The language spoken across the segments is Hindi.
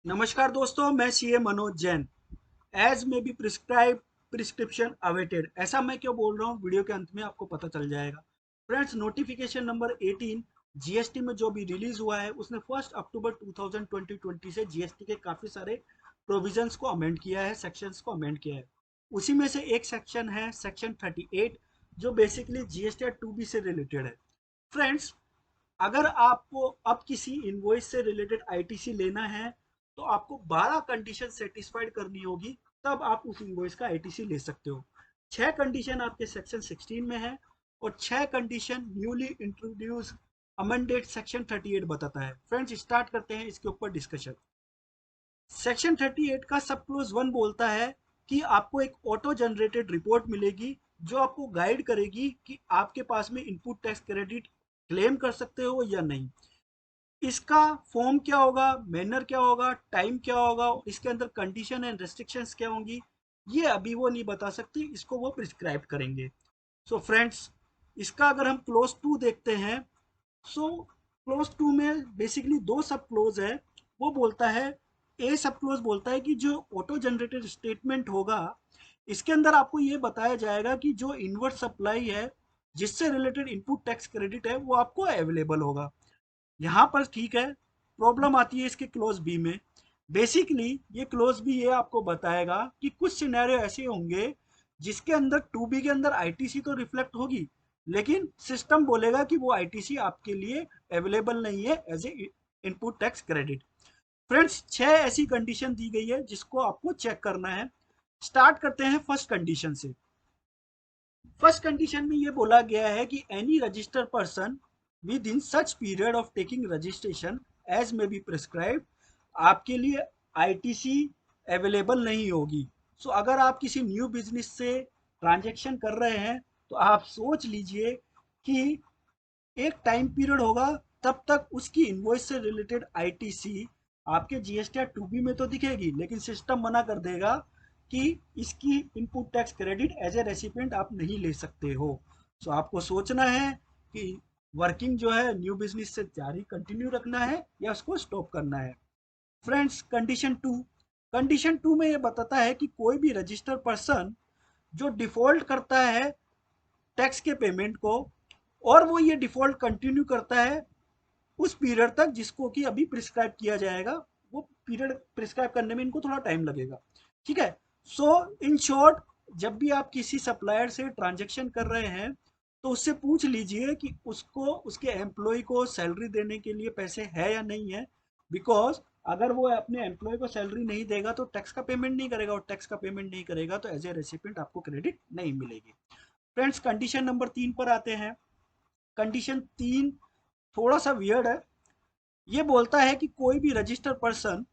नमस्कार दोस्तों, मैं CA Manoj Jain. As may be prescribe prescription awaited, ऐसा मैं क्यों बोल रहा हूँ वीडियो के अंत में आपको पता चल जाएगा। फ्रेंड्स, नोटिफिकेशन नंबर 18 जीएसटी में जो भी रिलीज हुआ है उसने 1 अक्टूबर 2020 से जीएसटी के काफी सारे प्रोविजंस को अमेंड किया है, सेक्शंस को अमेंड किया है। उसी में से एक सेक्शन है सेक्शन 38, जो बेसिकली जीएसटी 2B से रिलेटेड है। फ्रेंड्स, अगर आपको अब किसी इनवॉइस से रिलेटेड आईटीसी लेना है तो आपको 12 कंडीशन सेटिस्फाइड करनी होगी, तब आप उस इनवॉइस का आईटीसी ले सकते हो। 6 कंडीशन आपके सेक्शन 16 में है और 6 condition newly introduce amended section 38 बताता है। फ्रेंड्स, स्टार्ट करते हैं इसके ऊपर डिस्कशन। सेक्शन 38 का सब क्लोज 1 बोलता है कि आपको एक ऑटो जनरेटेड रिपोर्ट मिलेगी जो आपको गाइड करेगी कि आपके पास में इनपुट टैक्स क्रेडिट क्लेम कर सकते हो या नहीं। इसका फॉर्म क्या होगा, मैनर क्या होगा, टाइम क्या होगा, इसके अंदर कंडीशन एंड रेस्ट्रिक्शंस क्या होंगी, ये अभी वो नहीं बता सकती, इसको वो प्रिस्क्राइब करेंगे। सो फ्रेंड्स, इसका अगर हम क्लोज 2 देखते हैं, सो क्लोज 2 में बेसिकली दो सब क्लोज है। वो बोलता है, ए सब क्लोज बोलता है कि जो ऑटो जनरेटेड स्टेटमेंट होगा, इसके अंदर आपको ये बताया जाएगा कि जो इनवर्ट सप्लाई है जिससे रिलेटेड इनपुट टैक्स क्रेडिट है वो आपको अवेलेबल होगा। यहाँ पर ठीक है, प्रॉब्लम आती है इसके क्लोज बी में। बेसिकली ये क्लोज बी ये आपको बताएगा कि कुछ सिनेरियो ऐसे होंगे जिसके अंदर 2B के अंदर आईटीसी तो रिफ्लेक्ट होगी, लेकिन सिस्टम बोलेगा कि वो आईटीसी आपके लिए अवेलेबल नहीं है as a input tax credit. Friends, 6 ऐसी कंडीशन दी गई है जिसको आपको चेक करना है। स्टार्ट करते हैं फर्स्ट कंडीशन से। फर्स्ट कंडीशन में ये बोला गया है कि any registered person within such period of taking registration as may be prescribed, आपके लिए आईटीसी अवेलेबल नहीं होगी। सो अगर आप किसी न्यू बिजनेस से ट्रांजेक्शन कर रहे हैं तो आप सोच लीजिए कि एक टाइम पीरियड होगा, तब तक उसकी इनवॉइस से रिलेटेड आईटीसी आपके जीएसटी या 2B में तो दिखेगी, लेकिन सिस्टम मना कर देगा कि इसकी input tax credit as a recipient आप नहीं ले सकते हो। सो आपको सोचना है कि वर्किंग जो है न्यू बिजनेस से जारी कंटिन्यू रखना है या उसको स्टॉप करना है। फ्रेंड्स, कंडीशन 2 में ये बताता है कि कोई भी रजिस्टर्ड पर्सन जो डिफॉल्ट करता है टैक्स के पेमेंट को, और वो ये डिफॉल्ट कंटिन्यू करता है उस पीरियड तक जिसको कि अभी प्रिस्क्राइब किया जाएगा, वो पीरियड प्रिस्क्राइब करने में इनको थोड़ा टाइम लगेगा। ठीक है। सो इन शॉर्ट, जब भी आप किसी सप्लायर से ट्रांजेक्शन कर रहे हैं तो उससे पूछ लीजिए कि उसको उसके एम्प्लॉय को सैलरी देने के लिए पैसे है या नहीं है। बिकॉज अगर वो अपने एम्प्लॉय को सैलरी नहीं देगा तो टैक्स का पेमेंट नहीं करेगा, और टैक्स का पेमेंट नहीं करेगा तो एज ए रेसिपिएंट आपको क्रेडिट नहीं मिलेगी। फ्रेंड्स, कंडीशन नंबर 3 पर आते हैं। कंडीशन 3 थोड़ा सा वियर्ड है। ये बोलता है कि कोई भी रजिस्टर्ड पर्सन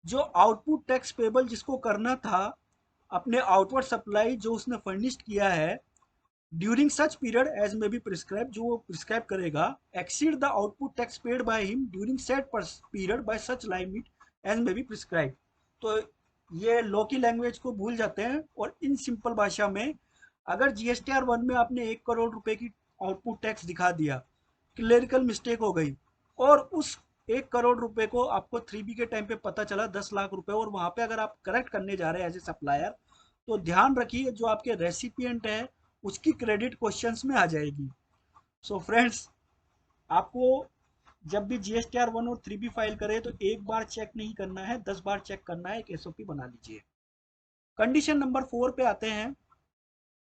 जो आउटपुट टैक्स पेबल जिसको करना था अपने आउटवर्ड सप्लाई जो उसने फर्निश्ड किया है during such period as may be prescribed, जो वो प्रिस्क्राइब करेगा, exceed the output tax paid by him during set period by such limit as may be prescribed. तो ये लॉ की लैंग्वेज को भूल जाते हैं और इन सिंपल भाषा में, अगर जीएसटीआर 1 में आपने 1 करोड़ रुपए की आउटपुट टैक्स दिखा दिया, क्लेरिकल मिस्टेक हो गई, और उस 1 करोड़ रुपए को आपको 3B के टाइम पे पता चला 10 लाख रुपए, और वहां पे अगर आप करेक्ट करने जा रहे हैं एज ए सप्लायर, तो ध्यान रखिए जो आपके रेसिपिएंट है उसकी क्रेडिट क्वेश्चंस में आ जाएगी। सो फ्रेंड्स, आपको जब भी जीएसटीआर 1 और 3B फाइल करे तो एक बार चेक नहीं करना है, 10 बार चेक करना है। एक एसओपी बना लीजिए। कंडीशन नंबर 4 पे आते हैं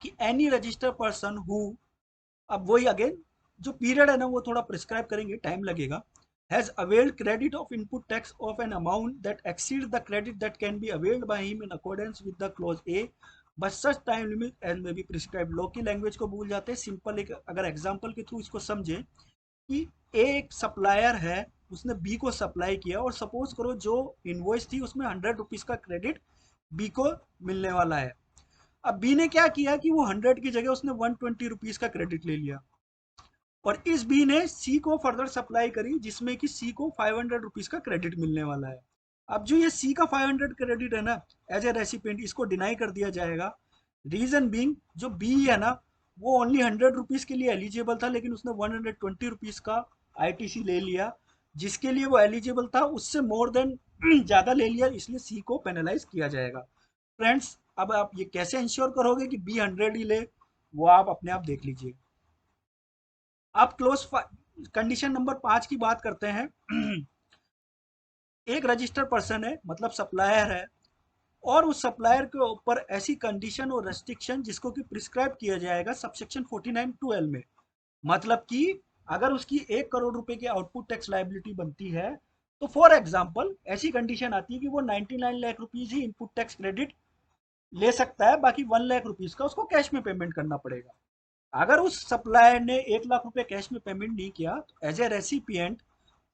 कि एनी रजिस्टर्ड पर्सन हु, अब वही अगेन जो पीरियड है ना वो थोड़ा प्रिस्क्राइब करेंगे, टाइम लगेगा, has availed credit of input tax of an amount that exceed the credit that can be availed by him in accordance with the clause A, but such time limit as may be prescribed. Law की लैंग्वेज को भूल जाते हैं, सिंपल एक अगर एग्जांपल के थ्रू इसको समझे कि एक सप्लायर है, उसने बी को सप्लाई किया, और सपोज करो जो इनवॉइस थी उसमें 100 रुपीज का क्रेडिट बी को मिलने वाला है। अब बी ने क्या किया कि वो 100 की जगह उसने 120 रुपीज का क्रेडिट ले लिया, और इस बी ने सी को फर्दर सप्लाई करी जिसमें कि सी को 500 रुपीज का क्रेडिट मिलने वाला है। अब जो ये सी का 500 क्रेडिट है ना एज ए रेसिपिएंट, इसको डिनाई कर दिया जाएगा। रीजन बीइंग, जो बी है ना वो ओनली 100 रुपीज के लिए एलिजिबल था, लेकिन उसने 120 रुपीज का आईटीसी ले लिया, जिसके लिए वो एलिजिबल था उससे मोर देन ज़्यादा ले लिया इसलिए सी को पेनलाइज किया जाएगा। फ्रेंड्स अब आप ये कैसे इंश्योर करोगे कि बी 100 ही ले, वो आप अपने आप देख लीजिए। आप कंडीशन नंबर 5 की बात करते हैं। एक रजिस्टर्ड पर्सन है, मतलब सप्लायर है, और उस सप्लायर के ऊपर ऐसी कंडीशन और रेस्ट्रिक्शन जिसको कि प्रिस्क्राइब किया जाएगा सबसेक्शन 49(2)L में। मतलब कि अगर उसकी 1 करोड़ रुपए की आउटपुट टैक्स लाइबिलिटी बनती है, तो फॉर एग्जाम्पल ऐसी कंडीशन आती है कि वो 99 लाख रुपीज ही इनपुट टैक्स क्रेडिट ले सकता है, बाकी 1 लाख रुपीज का उसको कैश में पेमेंट करना पड़ेगा। अगर उस सप्लायर ने 1 लाख रुपए कैश में पेमेंट नहीं किया, तो एज ए रेसिपिएंट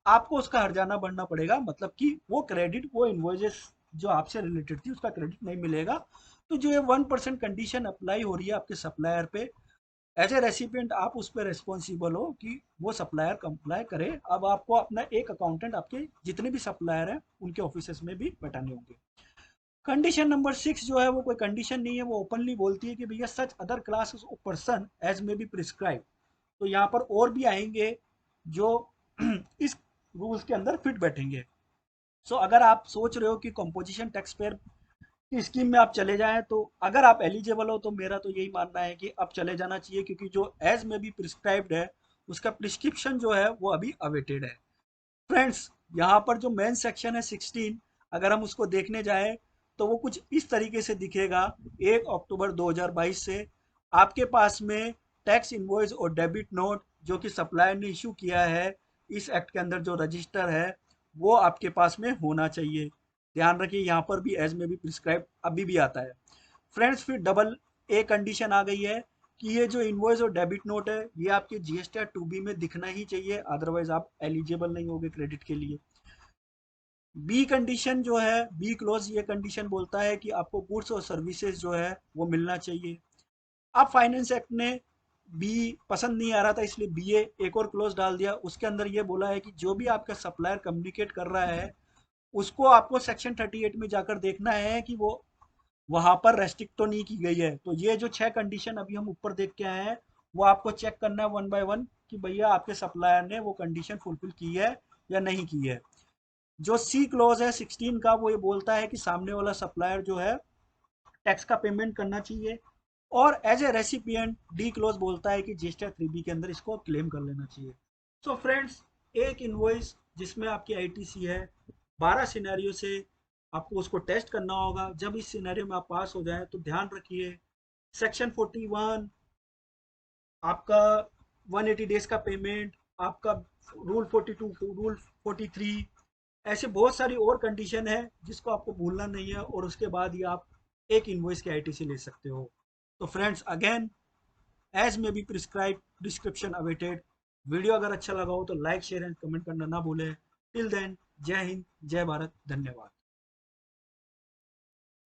आपको उसका हर्जाना भरना पड़ेगा। मतलब कि वो क्रेडिट, वो इन्वॉइसेस जो आपसे रिलेटेड थी उसका क्रेडिट नहीं मिलेगा। तो जो ये 1% कंडीशन अप्लाई हो रही है आपके सप्लायर पे, एज ए रेसिपिएंट आप उस पर रेस्पॉन्सिबल हो कि वो सप्लायर कंप्लाई करे। अब आपको अपना एक अकाउंटेंट आपके जितने भी सप्लायर हैं उनके ऑफिस में भी बैठाने होंगे। कंडीशन नंबर 6 जो है वो कोई कंडीशन नहीं है, वो ओपनली बोलती है कि भैया such other classes of person as may be prescribed. तो यहाँ पर और भी आएंगे जो इस रूल्स के अंदर फिट बैठेंगे। सो अगर आप सोच रहे हो कि कंपोजिशन टैक्स पेयर की स्कीम में आप चले जाएं, तो अगर आप एलिजिबल हो तो मेरा तो यही मानना है कि अब चले जाना चाहिए, क्योंकि जो एज में भी प्रिस्क्राइब्ड है उसका प्रिस्क्रिप्शन जो है वो अभी अवेटेड है। फ्रेंड्स यहाँ पर जो मेन सेक्शन है 16, अगर हम उसको देखने जाएं तो वो कुछ इस तरीके से दिखेगा। 1 अक्टूबर 2022 से आपके पास में टैक्स इनवॉइस और डेबिट नोट जो कि सप्लायर ने इशू किया है इस एक्ट के अंदर जो रजिस्टर है, वो आपके पास में होना चाहिए। ध्यान रखिए यहाँ पर भी एज में भी प्रिस्क्राइब अभी भी आता है। फ्रेंड्स फिर डबल ए कंडीशन आ गई है कि ये जो इनवॉइस और डेबिट नोट है ये आपके जीएसटी 2B में दिखना ही चाहिए, अदरवाइज आप एलिजिबल नहीं होगे क्रेडिट के लिए। बी कंडीशन जो है, बी क्लोज, ये कंडीशन बोलता है कि आपको गुड्स और सर्विसेज जो है वो मिलना चाहिए। अब फाइनेंस एक्ट ने बी पसंद नहीं आ रहा था इसलिए बी एक और क्लोज डाल दिया। उसके अंदर ये बोला है कि जो भी आपका सप्लायर कम्युनिकेट कर रहा है उसको आपको सेक्शन 38 में जाकर देखना है कि वो वहां पर रेस्ट्रिक्ट तो नहीं की गई है। तो ये जो 6 कंडीशन अभी हम ऊपर देख के आए हैं वो आपको चेक करना है 1 बाय 1 कि भैया आपके सप्लायर ने वो कंडीशन फुलफिल की है या नहीं की है। जो सी क्लोज है 16 का, वो ये बोलता है कि सामने वाला सप्लायर जो है टैक्स का पेमेंट करना चाहिए। और as a recipient the clause बोलता है कि जीएसटी 3B के अंदर इसको क्लेम कर लेना चाहिए। सो फ्रेंड्स एक इनवॉइस जिसमें आपकी आईटीसी है, 12 सिनेरियो से आपको उसको टेस्ट करना होगा। जब इस सिनेरियो में आप पास हो जाए तो ध्यान रखिए सेक्शन 41 आपका 180 डेज का पेमेंट, आपका रूल 42, रूल 43, ऐसे बहुत सारी और कंडीशन है जिसको आपको भूलना नहीं है, और उसके बाद ही आप एक इनवॉइस की आईटीसी ले सकते हो। तो फ्रेंड्स अगेन एज में भी प्रिस्क्राइब, डिस्क्रिप्शन अवेटेड। वीडियो अगर अच्छा लगा हो तो लाइक शेयर एंड कमेंट करना ना भूलें। टिल देन जय हिंद, जय भारत, धन्यवाद।